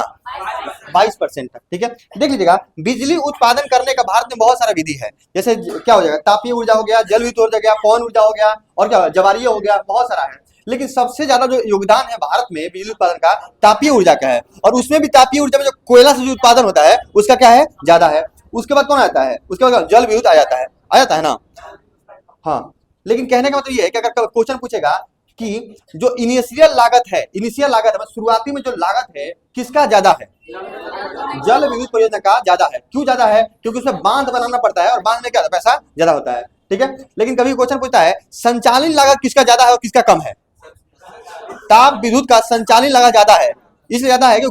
S1: 22% तक। ठीक है, देख लीजिएगा। बिजली उत्पादन करने का भारत में बहुत सारा विधि है। जैसे क्या हो जाएगा? तापीय ऊर्जा हो गया, जल विद्युत ऊर्जा हो गया, पवन ऊर्जा हो गया, और क्या जवारीय हो गया, बहुत सारा है। लेकिन सबसे ज्यादा जो योगदान है भारत में बिजली उत्पादन का, तापीय ऊर्जा का है। और उसमें भी तापीय ऊर्जा में जो कोयला से जो उत्पादन होता है उसका क्या है? ज्यादा है। उसके बाद कौन आता है? उसके बाद जल विद्युत आ जाता है। आ जाता है ना। हाँ, लेकिन कहने का मतलब ये है कि अगर क्वेश्चन पूछेगा कि जो इनिशियल लागत है, इनिशियल लागत है शुरुआती में जो लागत है किसका ज्यादा है? जल विद्युत परियोजना का ज्यादा है। क्यों ज्यादा है? क्योंकि उसमें बांध बनाना पड़ता है और बांध में क्या पैसा ज्यादा होता है। ठीक है। लेकिन कभी क्वेश्चन पूछता है संचालन लागत किसका ज्यादा है और किसका कम है? ताप विद्युत का संचालन लागत ज्यादा है। इसलिए ज्यादा है कि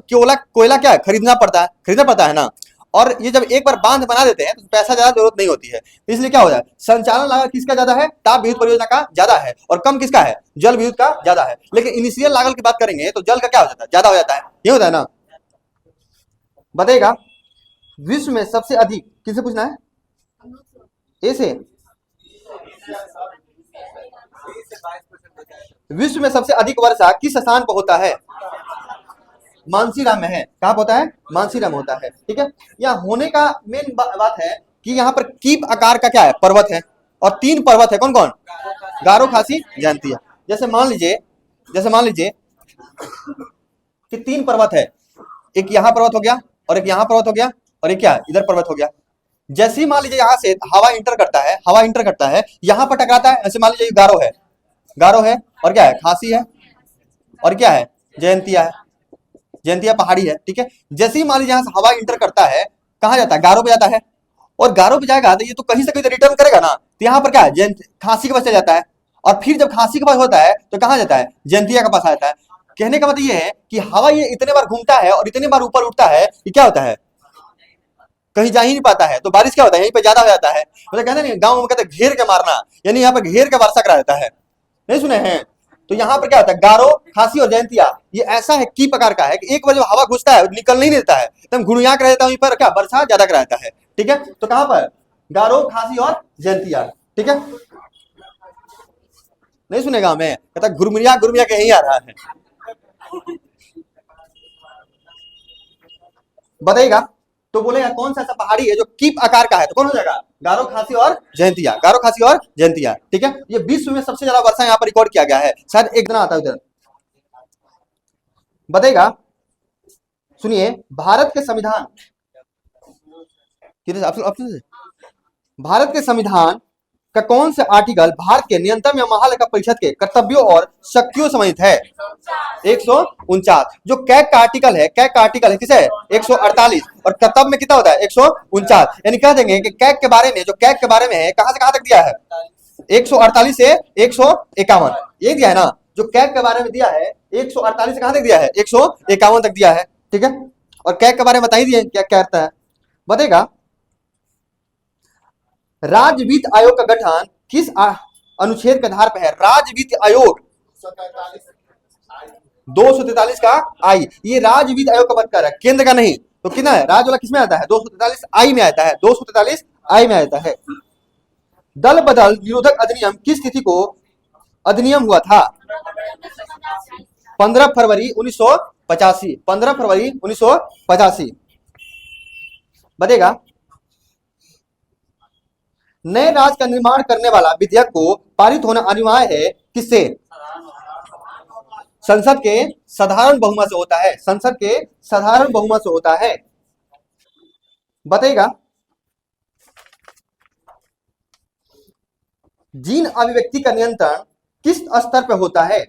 S1: कोयला क्या है? खरीदना पड़ता है ना। और ये जब एक बार बांध बना देते हैं तो पैसा ज्यादा जरूरत नहीं होती है। इसलिए क्या हो जाए? संचालन लागत किसका ज्यादा है? ताप विद्युत परियोजना का ज्यादा है। और कम किसका है? जल विद्युत का ज्यादा है। लेकिन इनिशियल लागत की बात करेंगे तो जल का क्या हो जाता है? ज्यादा हो जाता है। ये होता है ना। बताइएगा विश्व में सबसे अधिक, किससे पूछना है? ए से विश्व में सबसे अधिक वर्षा किस स्थान पर होता है? मानसीराम में है। कहाँ होता है? मानसीराम होता है। ठीक है, यहाँ होने का मेन बात है कि यहाँ पर कीप आकार का क्या है? पर्वत है, और 3 पर्वत है। कौन कौन? गारो, खासी, जयंतिया। जैसे मान लीजिए कि 3 पर्वत है, एक यहाँ पर्वत हो गया, और एक यहाँ पर्वत हो गया, और एक क्या इधर पर्वत हो गया। जैसे ही मान लीजिए यहाँ से हवा इंटर करता है, यहाँ पर टकराता है। ऐसे मान लीजिए गारो है, और क्या है? खासी है, और क्या है? जयंतिया है। जयंतिया पहाड़ी है। ठीक है, जैसे ही मान लीजिए यहाँ से हवा इंटर करता है, कहाँ जाता है? गारो पे जाता है, और गारो पे जाएगा तो ये तो कहीं से कहीं रिटर्न करेगा ना, तो यहाँ पर क्या है? खासी के पास चला जाता है, और फिर जब खासी के पास होता है तो कहाँ जाता है? जयंतिया के पास आ जाता है। कहने का मतलब ये है कि हवा ये इतने बार घूमता है और इतने बार ऊपर उठता है कि क्या होता है? कहीं जा ही नहीं पाता है। तो बारिश क्या होता है? यहीं पे ज्यादा हो जाता है। मतलब कहते हैं गाँव में कहते हैं घेर के मारना, यानी यहाँ पर घेर के वर्षा करा देता है। नहीं सुने हैं? तो यहाँ पर क्या होता है? गारो, खासी और जयंतिया ये ऐसा है की प्रकार का है कि एक बार जब हवा घुसता है निकल नहीं देता है, एकदम गुड़िया कर रहता है, वहीं पर क्या वर्षा ज्यादा कर रहता है। ठीक है, तो कहां पर? गारो, खासी और जयंतिया। ठीक है, नहीं सुनेगा मैं कहता गुरमुरिया के यही आ रहा है। बताइएगा, तो बोलेगा कौन सा ऐसा पहाड़ी है जो कीप आकार का है? तो कौन हो जाएगा? गारो, खासी और जयंतिया। गारो, खासी और जयंतिया। ठीक है, ये विश्व में सबसे ज्यादा वर्षा यहाँ पर रिकॉर्ड किया गया है। शायद एक दिन आता है उधर। बताइएगा, सुनिए, भारत के संविधान भारत के संविधान का कौन से आर्टिकल भारत के नियंत्रण या महालेखा परिषद के कर्तव्यों और शक्तियों संबंधित है? 149। जो कैग का आर्टिकल है, किसे है? 148। और कर्तव्य में कितना होता है? 149। यानी कह देंगे कि कैग के बारे में है, कहां से कहां तक दिया है? 148 से 151 ये दिया है ना। जो कैग के बारे में दिया है 148 से कहां तक दिया है? 151 तक दिया है। ठीक है, और कैग के बारे में बता ही दिए क्या कहता है। बताएगा, राज्य वित्त आयोग का गठन किस अनुच्छेद के आधार पर है? राज्य वित्त आयोग 243 का आई। ये राज्य वित्त आयोग का बात कर रहा है, केंद्र का नहीं। तो कितना है? राज्य वाला किसमें आता है? 243 आई में आता है। 243 आई में आता है। दल बदल निरोधक अधिनियम किस तिथि को अधिनियम हुआ था? 15 फरवरी 1985। 15 फरवरी 1985। बताइएगा, नए राज्य का निर्माण करने वाला विधेयक को पारित होना अनिवार्य है किससे? संसद के साधारण बहुमत से होता है। संसद के साधारण बहुमत से होता है। बताइएगा, जीन अभिव्यक्ति का नियंत्रण किस स्तर पे होता है?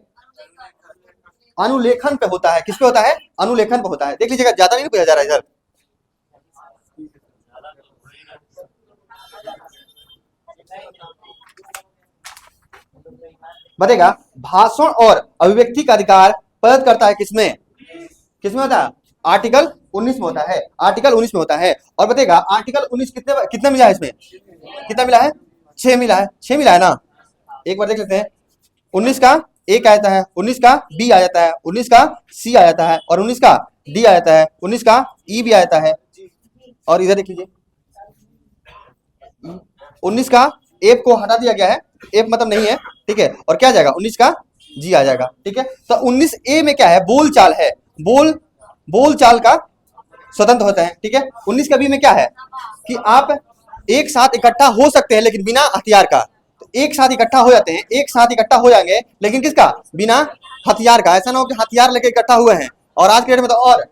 S1: अनुलेखन पे होता है। किस पे होता है? अनुलेखन पे होता है। देख लीजिएगा, ज्यादा नहीं पूछा जा रहा है इधर। बताएगा, भाषण और अभिव्यक्ति का अधिकार प्रदत्त करता है किसमें? किसमें होता है? आर्टिकल 19 में होता है। आर्टिकल 19 में होता है। और बताएगा, आर्टिकल 19 कितने मिला है? इसमें कितना मिला है? 6 मिला है। 6 मिला है ना। एक बार देख लेते हैं। 19 का एक आ जाता है, 19 का बी आ जाता है, 19 का सी आ जाता है, और 19 का डी आ जाता है, 19 का ई भी आ जाता है। और इधर देख लीजिए, 19 का एफ को हटा दिया गया है, एफ मतलब नहीं है। ठीक है, और क्या आ जाएगा? 19 का जी आ जाएगा। ठीक है, तो 19 ए में क्या है? बोलचाल है। बोलचाल का स्वतंत्र होता है। ठीक है, 19 का बी में क्या है कि आप एक साथ इकट्ठा हो सकते हैं लेकिन बिना हथियार का। तो एक साथ इकट्ठा हो जाते हैं, एक साथ इकट्ठा हो जाएंगे, लेकिन किसका? बिना हथियार का। ऐसा ना हो कि हथियार लेके इकट्ठा हुए हैं। और आज के डेट में तो और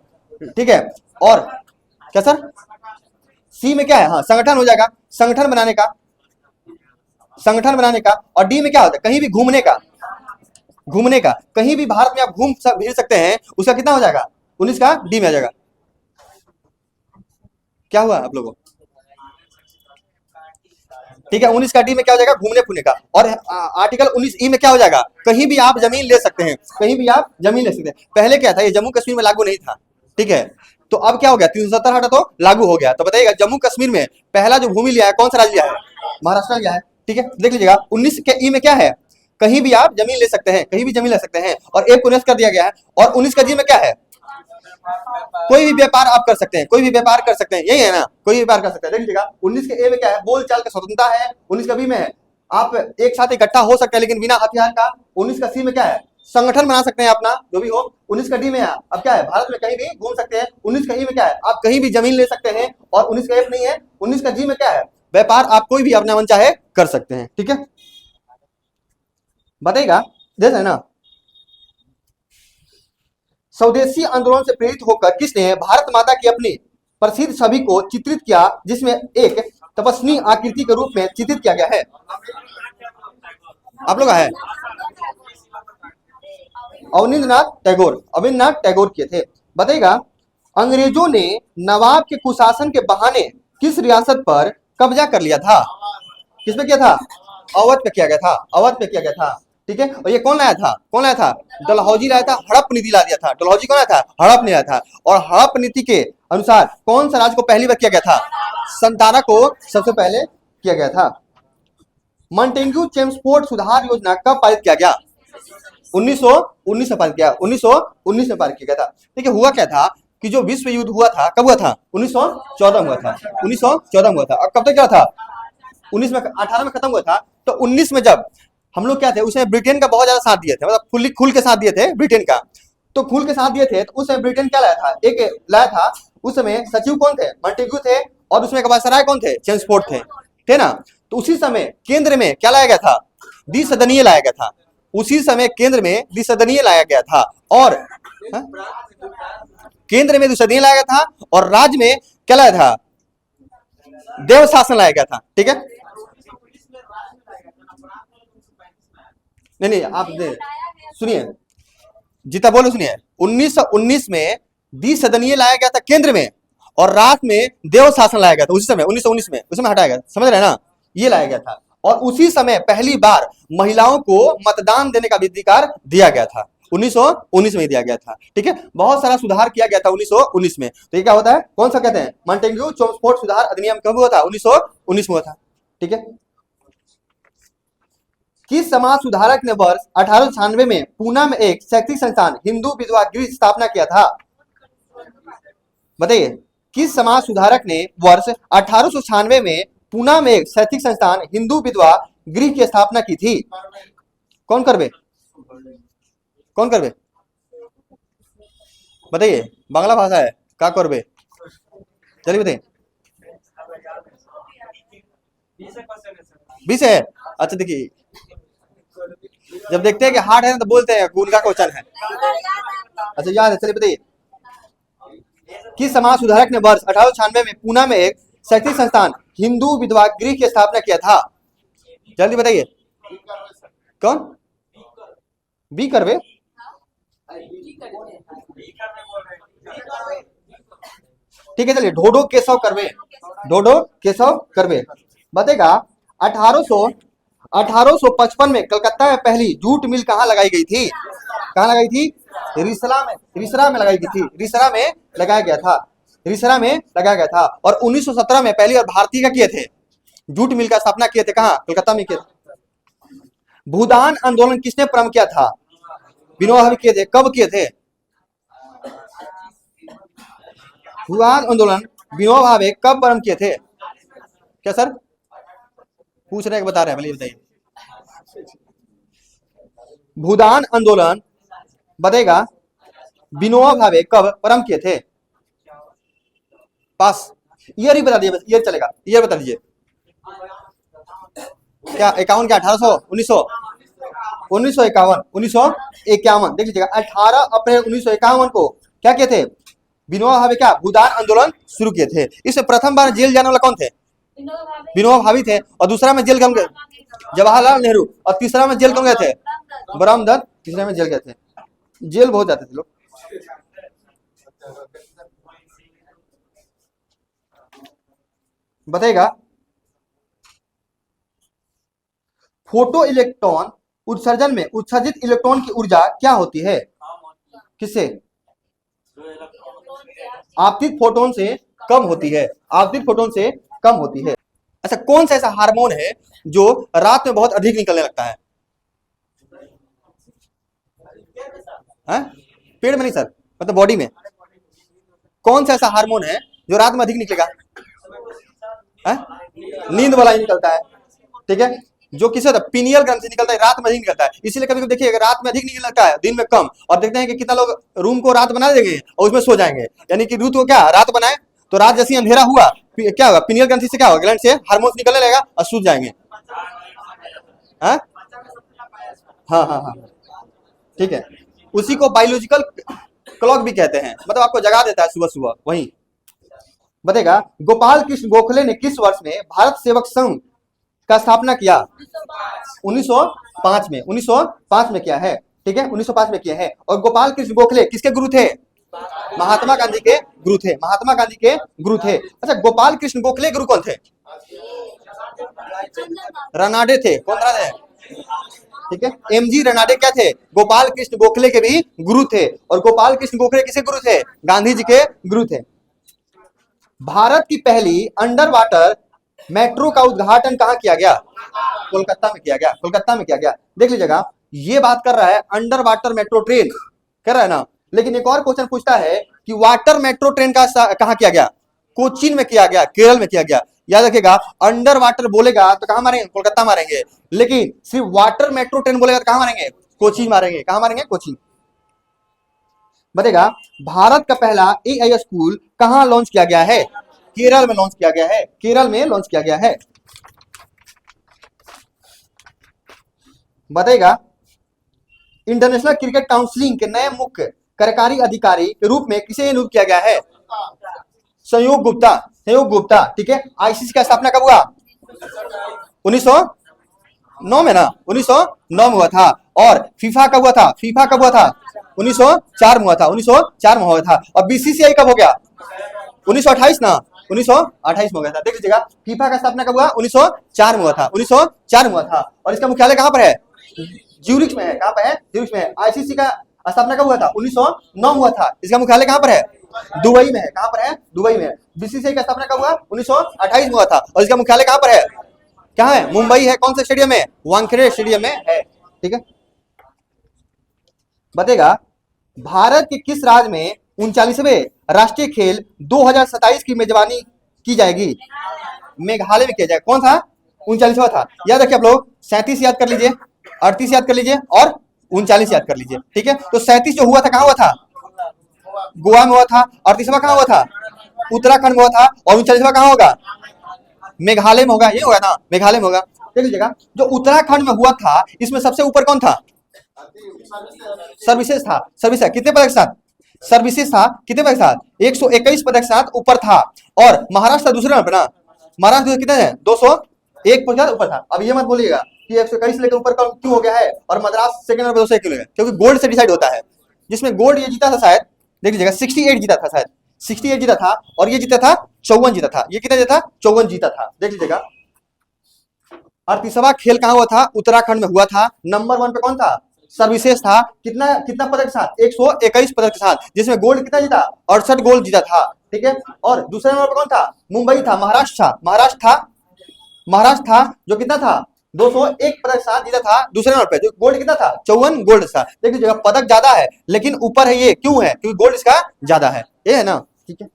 S1: ठीक है। और क्या सर? सी में क्या है? हाँ, संगठन हो जाएगा, संगठन बनाने का। और डी में क्या होता है? कहीं भी घूमने का। कहीं भी भारत में आप घूम फिर सकते हैं। उसका कितना हो जाएगा? 19 का डी में आ जाएगा। क्या हुआ आप लोगों? ठीक है, 19 का डी में क्या हो जाएगा? घूमने फिरने का। और आर्टिकल 19 ई में क्या हो जाएगा? कहीं भी आप जमीन ले सकते हैं। पहले क्या था? ये जम्मू कश्मीर में लागू नहीं था। ठीक है, तो अब क्या हो गया? 370 हटा तो लागू हो गया। तो बताइएगा, जम्मू कश्मीर में पहला जो भूमि लिया है कौन सा राज्य लिया है? महाराष्ट्र लिया है। ठीक है, देख लीजिएगा, 19 के ई में क्या है? कहीं भी आप जमीन ले सकते हैं, और एक को नष्ट कर दिया गया है। और 19 का जी में क्या है? कोई भी व्यापार आप कर सकते हैं, यही है ना, कोई भी व्यापार कर सकते हैं। देख लीजिएगा, 19 के ए में क्या है? बोलचाल का स्वतंत्रता है। 19 का बी में है आप एक साथ इकट्ठा हो सकते हैं लेकिन बिना हथियार का। 19 का सी में क्या है, संगठन बना सकते हैं अपना जो भी हो। 19 का डी में है अब क्या है, भारत में कहीं भी घूम सकते हैं। 19 का ई में क्या है, आप कहीं भी जमीन ले सकते हैं। और 19 का एफ नहीं है। 19 का जी में क्या है, व्यापार आप कोई भी अपना मन चाहे कर सकते हैं। ठीक है, बताइएगा जैसे है ना। स्वदेशी आंदोलन से प्रेरित होकर किसने भारत माता की अपनी प्रसिद्ध छवि को चित्रित किया, जिसमें एक तपस्वी आकृति के रूप में चित्रित किया गया है? आप लोग है अवनींद्रनाथ टैगोर, अवनींद्रनाथ टैगोर किए थे। बताइएगा, अंग्रेजों ने नवाब के कुशासन के बहाने किस रियासत पर कब्जा कर लिया था? किस पे किया था? अवध पे किया गया था, अवध पे किया गया था। ठीक है, और ये कौन लाया था, कौन लाया था? डलहौजी लाया था, हड़प नीति ला दिया था। डलहौजी कौन लाया था? हड़प ने लाया था। और हड़प नीति के अनुसार कौन सा राज्य को पहली बार किया गया था? संतारा को सबसे पहले किया गया था। मॉन्टेग्यू चेम्सफोर्ड सुधार योजना कब पारित किया गया? 1919 में पारित किया, 1919 में पारित किया गया था। ठीक है, हुआ क्या था कि जो विश्व युद्ध हुआ था, कब हुआ था? 1914 में हुआ था, 1914 में हुआ था। और कब तक क्या था? 19 में, 18 में खत्म हुआ था। तो 19 में जब हम लोग क्या थे, उसमें ब्रिटेन का बहुत ज्यादा साथ दिए थे, मतलब खुल के साथ दिए थे ब्रिटेन का। तो खुल के साथ दिए थे तो उस समय ब्रिटेन क्या लाया था, एक लाया था। उस समय सचिव कौन थे? मॉन्टेग्यू थे। और उसमें वायसराय कौन थे? चेम्सफोर्ड थे ना। तो उसी समय केंद्र में क्या लाया गया था? द्विसदनीय लाया गया था। उसी समय केंद्र में द्विसदनीय लाया गया था। और केंद्र में द्विसदनीय लाया गया था और राज्य में क्या लाया था? देव शासन लाया गया था। ठीक है, नहीं नहीं आप सुनिए, जीता बोलो, सुनिए। 1919 में द्विसदनीय लाया गया था केंद्र में, और राज्य में देव शासन लाया गया था। उसी समय 1919 में, उस समय हटाया गया, समझ रहे हैं ना, ये लाया गया था। और उसी समय पहली बार महिलाओं को मतदान देने का भी अधिकार दिया गया था, 1919 में दिया गया था। ठीक है, बहुत सारा सुधार किया गया था 1919 में। तो ये क्या होता है, कौन सा कहते हैं? मॉन्टेग्यू चेम्सफोर्ड सुधार अधिनियम कब हुआ था? 1919 में हुआ था। ठीक है, किस समाज सुधारक ने वर्ष 1896 में पूना में एक शैक्षिक संस्थान हिंदू विधवा गृह की स्थापना किया था? बताइए, किस समाज सुधारक ने वर्ष 1896 में पूना में एक शैक्षिक संस्थान हिंदू विधवा गृह की स्थापना की थी? कौन करबे, कौन करबे? बताइए, बांग्ला भाषा है, क्या करबे? चलिए बताइए। 20 है। अच्छा देखिए, जब देखते हैं कि हार्ड है ना तो बोलते हैं उनका क्वेश्चन है। अच्छा याद है, चलिए बताइए। किस समाज सुधारक ने वर्ष 1896 में पूना में एक शैक्षिक संस्थान हिंदू विधवा गृह की स्थापना किया था? जल्दी बताइए। कौन? बी करवे? ठीक है, चलिए, ढोडो केशव करवे, ढोडो केशव करवे। बताएगा, 1855 में कलकत्ता में पहली जूट मिल कहाँ लगाई गई थी? कहाँ लगाई थी? रिसरा में, रिसरा में लगाई गई थी, रिसरा में लगाया गया था, रिसरा में लगाया गया था। और 1917 में पहली और भारतीय का किए थे, जूट मिल का स्थापना किए थे, कहाँ? कलकत्ता में किए थे। भूदान आंदोलन किसने प्रारंभ किया था? विनोबा भावे किए थे। कब किए थे? भूदान आंदोलन विनोबा भावे कब प्रारंभ किए थे? क्या सर पूछ रहे हैं, बता रहे हैं, भले बताइए। भूदान आंदोलन बताएगा विनोबा भावे कब प्रारंभ किए थे? पास ईयर ही बता दिए, बस ईयर चलेगा, ईयर बता दीजिए। क्या 51? क्या 1800? 1900? 1951, 1951 देख लीजिएगा। 18 अप्रैल 1951 को क्या किए थे? विनोबा भावे क्या भूदान आंदोलन शुरू किए थे। इसमें प्रथम बार जेल जाने वाला कौन थे? विनोबा भावे थे। और दूसरा में जेल कौन गए? जवाहरलाल नेहरू। और तीसरा में जेल कौन गए थे? बरामदत्त। तीसरा में जेल गए थे। जेल बहुत जाते थे लोग। बताएगा, फोटो इलेक्ट्रॉन उत्सर्जन में उत्सर्जित इलेक्ट्रॉन की ऊर्जा क्या होती है? किससे? आपतित फोटोन से कम होती है, आपतित फोटोन से कम होती है। अच्छा, कौन सा ऐसा हार्मोन है जो रात में बहुत अधिक निकलने लगता है? पेड़ में नहीं सर, मतलब बॉडी में। कौन सा ऐसा हार्मोन है जो रात में अधिक निकलेगा? नींद वाला ही निकलता है। ठीक है, जो किसे होता है पीनियल ग्रंथि से निकलता है, रात में अधिक निकलता है। इसीलिए कभी कभी देखिए अगर रात में अधिक निकलता है दिन में कम, और देखते हैं कि कितना लोग रूम को रात बना देंगे और उसमें सो जाएंगे, यानी कि ऋतु को क्या रात बनाए, तो रात जैसे ही अंधेरा हुआ क्या होगा, पीनियल ग्रंथि से क्या होगा, ग्लैंड से हार्मोन्स निकलने लगेगा और सूझ जाएंगे। हाँ हाँ हाँ हाँ, ठीक है। उसी को बायोलॉजिकल क्लॉक भी कहते हैं, मतलब आपको जगा देता है सुबह सुबह। वही बताएगा गोपाल कृष्ण गोखले ने किस वर्ष में भारत सेवक संघ का स्थापना किया? 1905 में, 1905 में किया है, ठीक है, 1905 में किया है। और गोपाल कृष्ण गोखले किसके गुरु थे? महात्मा गांधी के गुरु थे, महात्मा गांधी के गुरु थे। अच्छा, गोपाल कृष्ण गोखले गुरु कौन थे? रनाडे थे। कौन रनाडे? ठीक है, एमजी रनाडे क्या थे? गोपाल कृष्ण गोखले के भी गुरु थे। और गोपाल कृष्ण गोखले किसके गुरु थे? गांधी जी के गुरु थे। भारत की पहली अंडर वाटर मेट्रो का उद्घाटन कहां किया गया? कोलकाता में किया गया, कोलकाता में किया गया। देख लीजिएगा, ये बात कर रहा है अंडर वाटर मेट्रो ट्रेन कर रहा है ना, लेकिन एक और क्वेश्चन पूछता है कि वाटर मेट्रो ट्रेन का कहां किया गया? कोचीन में किया गया, केरल में किया गया। याद रखिएगा, अंडर वाटर बोलेगा तो कहां मारेंगे? कोलकाता मारेंगे, लेकिन सिर्फ वाटर मेट्रो ट्रेन बोलेगा तो कहां मारेंगे? कोचीन मारेंगे। कहां मारेंगे? कोचीन। बताएगा भारत का पहला एआई स्कूल कहां लॉन्च किया गया है? केरल में लॉन्च किया गया है, केरल में लॉन्च किया गया है। बताएगा इंटरनेशनल क्रिकेट काउंसिलिंग के नए मुख्य कार्यकारी अधिकारी के रूप में किसे नियुक्त किया गया है? संयोग गुप्ता, संयोग गुप्ता, ठीक है। आईसीसी का स्थापना कब हुआ? 1909 में ना, 1909 में हुआ था। और फीफा कब हुआ था? फीफा कब हुआ था? 1904 में हुआ था, 1904 में हुआ था। और बीसीसीआई कब हो गया? 1928 ना, 1928 में हो गया था। देख लीजिएगा, फीफा का स्थापना कब हुआ? 1904 में हुआ था, 1904 में हुआ था। और इसका मुख्यालय कहां पर है? ज्यूरिख में है। कहां पर है? ज्यूरिख में है। आईसीसी का स्थापना कब हुआ था? 1909 में हुआ था। इसका मुख्यालय कहां पर है? दुबई में है। कहां पर है? दुबई में है। बीसीसीआई का स्थापना कब हुआ? 1928 में हुआ था। और इसका मुख्यालय कहां पर है? कहां है? मुंबई है। कौन से स्टेडियम में? वानखेड़े स्टेडियम में है, ठीक है। बताएगा भारत के किस राज्य में 39वें राष्ट्रीय खेल 2027 की मेजबानी की जाएगी? मेघालय में किया जाएगा। कौन था? 39वां था। याद रखिए आप लोग, 37 याद कर लीजिए, 38 याद कर लीजिए और 39 याद कर लीजिए, ठीक है। तो 37 जो हुआ था कहां हुआ था? गोवा में हुआ था। 38वां कहां हुआ था? उत्तराखंड में हुआ था। और 39वां कहां होगा? मेघालय में होगा। ये होगा ना, मेघालय में होगा। देख लीजिएगा, जो उत्तराखंड में हुआ था इसमें सबसे ऊपर कौन था? सर्विसेज था। सर्विसेज कितने पदक के साथ? सर्विसेज था कितने पदक के साथ? 121 पदक के साथ ऊपर था। और महाराष्ट्र दूसरे नंबर पर ना, महाराष्ट्र कितने हैं? 201 पदक ऊपर था। अब ये मत बोलिएगा कि 121 लेकर ऊपर क्यों हो गया है और मद्रास सेकंड नंबर 201 क्यों, क्योंकि गोल्ड से डिसाइड होता है। जिसमें गोल्ड ये जीता था शायद, देख लीजिएगा 68 जीता था शायद, 68 जीता था। और ये जीता था 54 जीता था। ये कितना जीता था? 54 जीता था। देख लीजिएगा। और तीसरा खेल कहां हुआ था? उत्तराखंड में हुआ था। नंबर 1 पे कौन था? सर्विसेज था। कितना कितना पदक के साथ? 121 पदक के साथ, जिसमें गोल्ड कितना जीता? 68 गोल्ड जीता था, ठीक है। और दूसरे नंबर पर कौन था? मुंबई था, महाराष्ट्र था, महाराष्ट्र था जो कितना था? 201 पदक के साथ जीता था दूसरे नंबर पे। जो गोल्ड कितना था? 54 गोल्ड था। देख लीजिएगा, पदक ज्यादा है लेकिन ऊपर है। ये क्यों है? क्योंकि गोल्ड इसका ज्यादा है, ये है ना, ठीक है।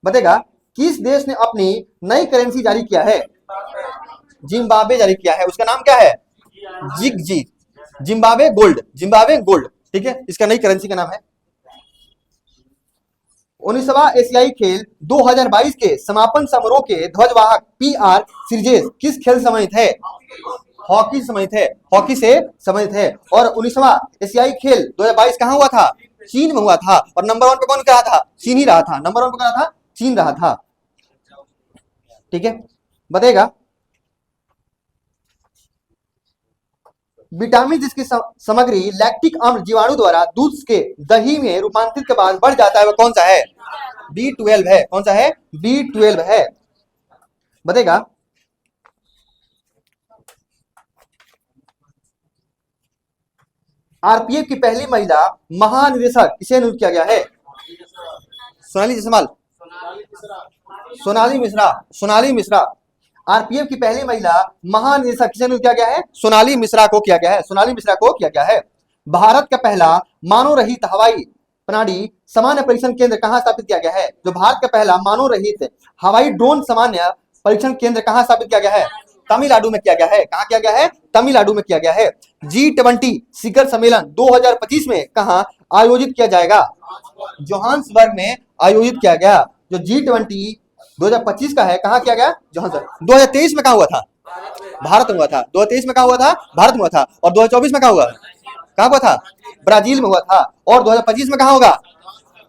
S1: बताएगा किस देश ने अपनी नई करेंसी जारी किया है? जिम्बाब्वे जारी किया है। उसका नाम क्या है? जिगजी, जिम्बाब्वे गोल्ड, जिम्बाब्वे गोल्ड, ठीक है। इसका नई करेंसी का नाम है। 19वां एशियाई खेल 2022 के समापन समारोह के ध्वजवाहक पीआर सिरजेस किस खेल सम्मानित है? हॉकी सम्मानित है, हॉकी से सम्मानित है। और 19वां एशियाई खेल 2022 कहां हुआ था? चीन में हुआ था। और नंबर 1 पे कौन रहा था? चीन ही रहा था। नंबर 1 पे कौन रहा था? चीन रहा था, ठीक है। बताएगा विटामिन जिसकी सामग्री लैक्टिक अम्ल जीवाणु द्वारा दूध के दही में रूपांतरित के बाद बढ़ जाता है, वह कौन सा है? B12 है। कौन सा है? B12 है। बताएगा आरपीएफ की पहली महिला महानिदेशक किसे नियुक्त किया गया है? सोनाली जसवाल, सोनाली मिश्रा, सोनाली मिश्रा। आरपीएफ की पहली महिला महानिदेशक किसे नियुक्त किया गया है? सोनाली मिश्रा को किया गया है, सोनाली मिश्रा को किया गया है। भारत का पहला मानव रहित हवाई प्रणाली सामान्य परीक्षण केंद्र कहां स्थापित किया गया है? जो भारत का पहला मानव रहित हवाई ड्रोन सामान्य परीक्षण केंद्र कहां स्थापित किया गया है? तमिलनाडु में किया गया है। कहाँ किया गया है? तमिलनाडु में किया गया है। G20 शिखर सम्मेलन 2025 में कहाँ आयोजित किया जाएगा? जोहान्सबर्ग में आयोजित किया गया। जो G20 2025 का है, कहाँ किया गया? जोहान्सबर्ग। 2023 में कहाँ हुआ था? भारत में हुआ था। 2023 में कहाँ हुआ था? भारत में हुआ था। और 2024 में कहाँ हुआ? कहाँ हुआ था? ब्राजील में हुआ था। और 2025 में कहाँ होगा?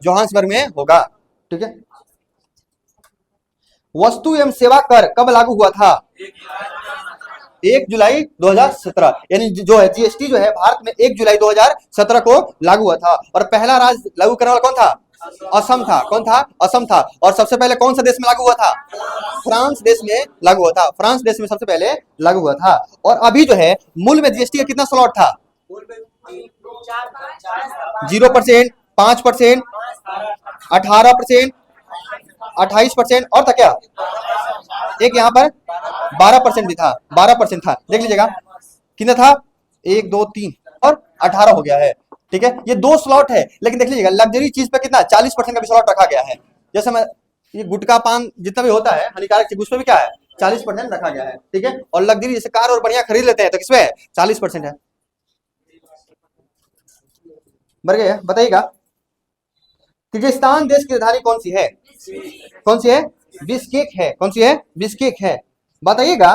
S1: जोहान्सबर्ग में होगा। ठीक है। वस्तु एवं सेवा कर कब लागू हुआ था? 1 जुलाई 2017। यानी जो है जीएसटी जो है भारत में 1 जुलाई 2017 को लागू हुआ था। और पहला राज्य लागू करने वाला कौन था? असम था। कौन था? असम था। और सबसे पहले कौन सा देश में लागू हुआ था? फ्रांस देश में लागू हुआ था। फ्रांस देश में सबसे पहले लागू हुआ था। और अभी जो है मूल में जीएसटी का कितना स्लॉट था? 0%, 5%, 18%, 28% और था क्या? एक यहाँ पर 12% भी था। 12% था। देख लीजिएगा कितना था? 1 2 3 और 18 हो गया है। ठीक है। ये 2 स्लॉट है। लेकिन देख लीजिएगा लग्जरी चीज पे कितना 40% का भी स्लॉट रखा गया है। जैसे मैं ये गुटखा पान जितना भी होता है हानिकारक चीज उस पर भी क्या है? 40% रखा गया है। ठीक है। और लग्जरी जैसे कार और बढ़िया खरीद लेते हैं तो किसमें है? 40% है। बढ़ गया। बताइएगा किर्गिस्तान देश की राजधानी कौन सी है? कौन सी है? बिस्केक है। कौन सी है? बिस्केक है। बताइएगा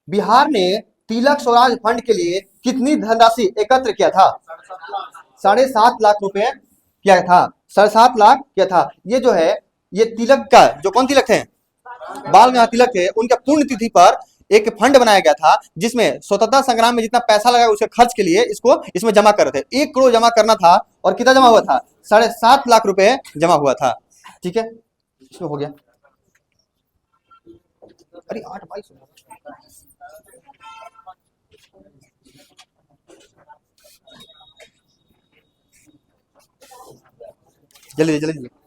S1: बिहार ने तिलक स्वराज फंड के लिए कितनी धनराशि एकत्र किया था? 7.5 लाख रुपए किया था। 7.5 लाख किया था। ये जो है ये तिलक का जो कौन तिलक थे? बाल गंगाधर तिलक थे। उनके पुण्यतिथि पर एक फंड बनाया गया था जिसमें स्वतंत्रता संग्राम में जितना पैसा लगा उसके खर्च के लिए इसको इसमें जमा कर रहे थे। 1 करोड़ जमा करना था और कितना जमा हुआ था? 7.5 लाख रुपए जमा हुआ था। ठीक है। इसमें हो गया। अरे 8 22 जल्दी जल्दी जल्दी।